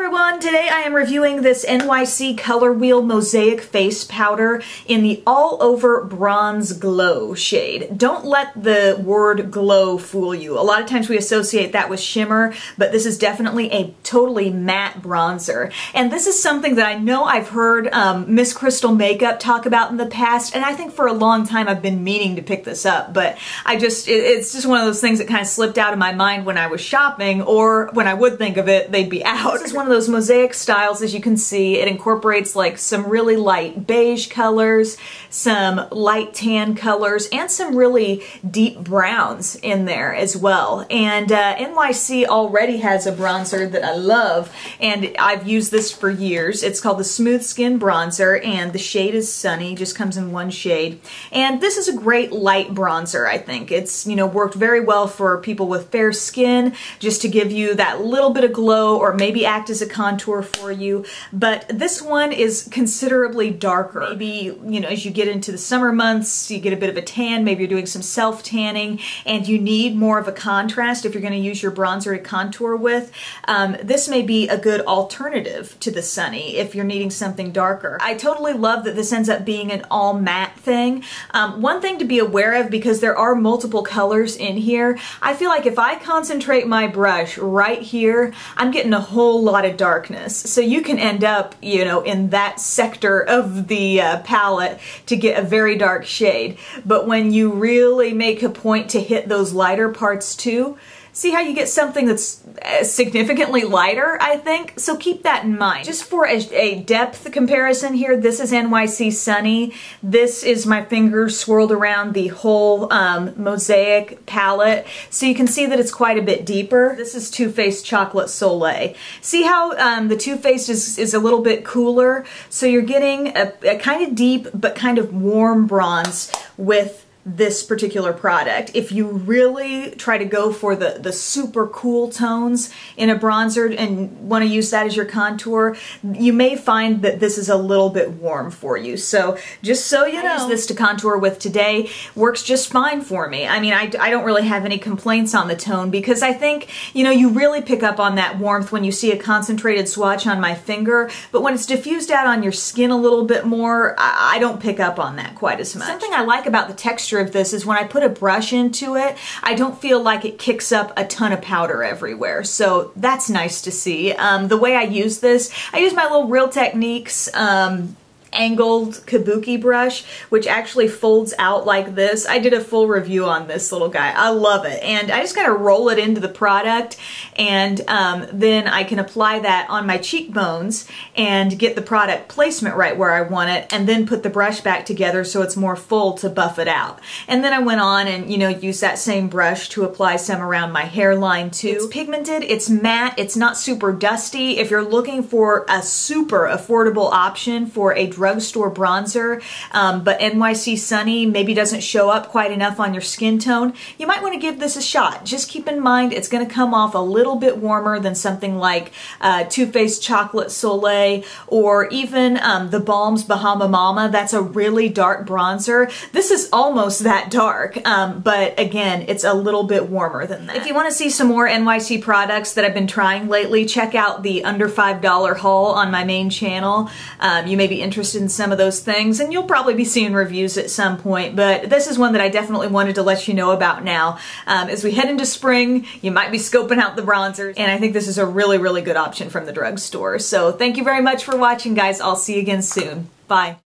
everyone, today I am reviewing this NYC Color Wheel Mosaic Face Powder in the All Over Bronze Glow shade. Don't let the word glow fool you. A lot of times we associate that with shimmer, but this is definitely a totally matte bronzer. And this is something that I know I've heard MissCrystalMakeup talk about in the past, and I think for a long time I've been meaning to pick this up, but it's just one of those things that kind of slipped out of my mind when I was shopping, or when I would think of it, they'd be out. This is one of those mosaic styles, as you can see. It incorporates like some really light beige colors, some light tan colors, and some really deep browns in there as well. And NYC already has a bronzer that I love, and I've used this for years. It's called the Smooth Skin Bronzer, and the shade is Sunny, just comes in one shade. And this is a great light bronzer, I think. It's, you know, worked very well for people with fair skin, just to give you that little bit of glow, or maybe act as a contour for you. But this one is considerably darker. Maybe, you know, as you get into the summer months, you get a bit of a tan, maybe you're doing some self-tanning, and you need more of a contrast if you're going to use your bronzer to contour with. This may be a good alternative to the Sunny if you're needing something darker. I totally love that this ends up being an all matte thing. One thing to be aware of, because there are multiple colors in here, I feel like if I concentrate my brush right here, I'm getting a whole lot of darkness. So you can end up, you know, in that sector of the palette to get a very dark shade. But when you really make a point to hit those lighter parts too, see how you get something that's significantly lighter, I think? So keep that in mind. Just for a depth comparison here, this is NYC Sunny. This is my finger swirled around the whole Mosaic palette. So you can see that it's quite a bit deeper. This is Too Faced Chocolate Soleil. See how the Too Faced is a little bit cooler? So you're getting a kind of deep but kind of warm bronze with this particular product. If you really try to go for the super cool tones in a bronzer and want to use that as your contour, you may find that this is a little bit warm for you. So just so you know, I use this to contour with today. Works just fine for me. I mean, I don't really have any complaints on the tone, because I think, you know, you really pick up on that warmth when you see a concentrated swatch on my finger, but when it's diffused out on your skin a little bit more, I don't pick up on that quite as much. Something I like about the texture of this is when I put a brush into it, I don't feel like it kicks up a ton of powder everywhere. So that's nice to see. The way I use this, I use my little Real Techniques angled Kabuki brush, which actually folds out like this. I did a full review on this little guy. I love it. And I just kind of roll it into the product, and then I can apply that on my cheekbones and get the product placement right where I want it, and then put the brush back together so it's more full to buff it out. And then I went on and, you know, used that same brush to apply some around my hairline too. It's pigmented, it's matte, it's not super dusty. If you're looking for a super affordable option for a drugstore bronzer, but NYC Sunny maybe doesn't show up quite enough on your skin tone, you might want to give this a shot. Just keep in mind it's going to come off a little bit warmer than something like Too Faced Chocolate Soleil, or even the Balm's Bahama Mama. That's a really dark bronzer. This is almost that dark, but again, it's a little bit warmer than that. If you want to see some more NYC products that I've been trying lately, check out the under $5 haul on my main channel. You may be interested in some of those things, and you'll probably be seeing reviews at some point, but this is one that I definitely wanted to let you know about now. As we head into spring, you might be scoping out the bronzers, and I think this is a really, really good option from the drugstore. So thank you very much for watching, guys. I'll see you again soon. Bye.